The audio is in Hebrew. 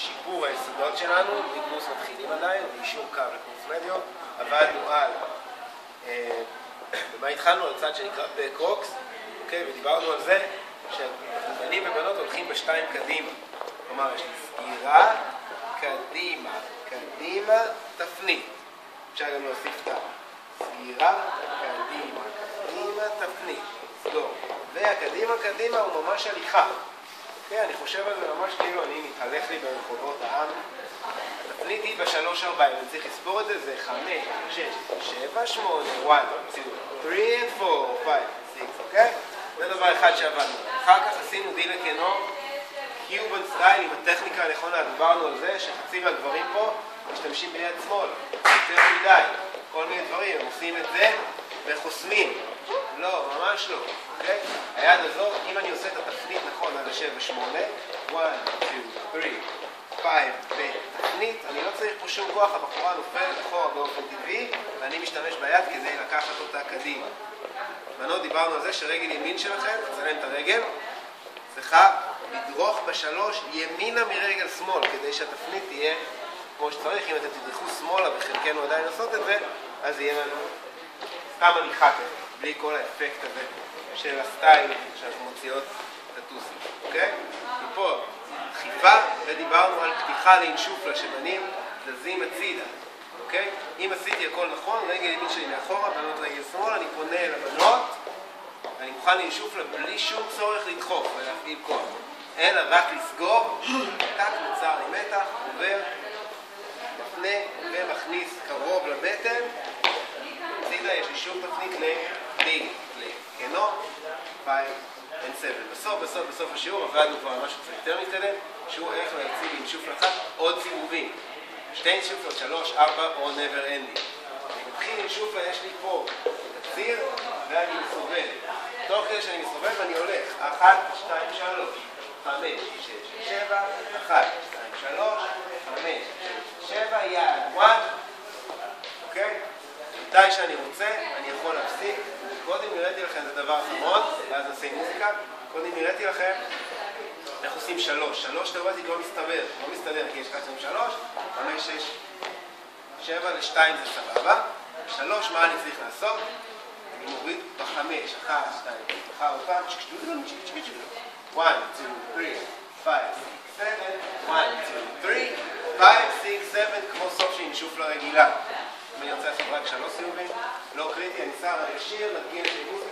שיפור היסודות שלנו, מקורס מתחילים עדיין, ואישור קו לקורס מדיו. עבדנו על, במה התחלנו? על צד שנקרא בקרוקס, אוקיי? ודיברנו על זה שבנים ובנות הולכים בשתיים קדימה. כלומר, יש לי סגירה, קדימה, קדימה, תפנית. אפשר גם להוסיף את סגירה, קדימה, קדימה, תפנית. סגור. והקדימה, קדימה הוא ממש הליכה. אוקיי? אני חושב על זה ממש כאילו אני מתהלך לי ברחובות העם. התפנית היא ב3-4, אני צריך לספור את זה, זה 5, 6, 7, 8, 1, 2, 3 and 4, 5, 6, אוקיי? זה דבר אחד שעבדנו. אחר כך עשינו דילה כנו, קיובן סטייל עם הטכניקה הנכונה. דיברנו על זה שחצי מהגברים פה משתמשים ביד שמאל, יותר מדי, כל מיני דברים, הם עושים את זה וחוסמים. לא, ממש לא, אוקיי? היד הזאת, אם אני עושה את התפנית נכון עד ה7-8, 1, 2, 3, 5, בתפנית, אני לא צריך פה שום כוח, הבחורה נופלת אחורה באופן טבעי, ואני משתמש ביד כדי לקחת אותה קדימה. בנות, דיברנו על זה שרגל ימין שלכם, תצלם את הרגל, צריכה לדרוך בשלוש ימינה מרגל שמאל, כדי שהתפנית תהיה כמו שצריך. אם אתם תדרכו שמאלה וחלקנו עדיין לעשות את זה, אז יהיה לנו סתם הליכה כזה, בלי כל האפקט הזה של הסטייל שאנחנו מוציאות את הטוסים, אוקיי? ופה דחיפה, ודיברנו על פתיחה לאינשופלה שבנים זזים הצידה, אוקיי? אם עשיתי הכל נכון, רגל ימין שלי מאחורה, בנות רגל שמאל, אני פונה אל הבנות, אני מוכן לאינשופלה בלי שום צורך לדחוף ולהפעיל כוח, אלא רק לסגור, טק נוצר עם מתח, עובר, מפנה ומכניס קרוב לבטן, הצידה יש לי שום תפנית לדיג, לכנו, 5 and 7. בסוף השיעור עבדנו כבר משהו קצת יותר מתקדם, שהוא איך להציג עם שופלה אחת עוד סיבובים. 2 שופלות, 3, 4 או never ending. אני מתחיל עם שופלה, יש לי פה את הציר ואני מסובב. תוך כדי שאני מסובב אני הולך 1, 2, 3, 5, 6, 7, 1, 2, 3, 5, 6, 7, יעד, 1, אוקיי? מתי שאני רוצה, אני יכול להפסיק. קודם נראיתי לכם, זה דבר אחרון, ואז נעשה מוזיקה. קודם נראיתי לכם איך עושים 3. 3 תאורטית לא מסתדר, כי יש 1, 2, 3, 5, 6, 7 ל-2 זה סבבה. 3, מה אני צריך לעשות? אני מוריד ב-5, 1, 2, 1, 1, 1, 2, 3, 5, 6, 7, 1, 2, 3, 5, 6, 7, כמו סוף של אינשופלה רגילה. אם אני רוצה לעשות רק 3 סיבובים, לא קריטי, אני שם על השיר, נדגים את המוזיקה.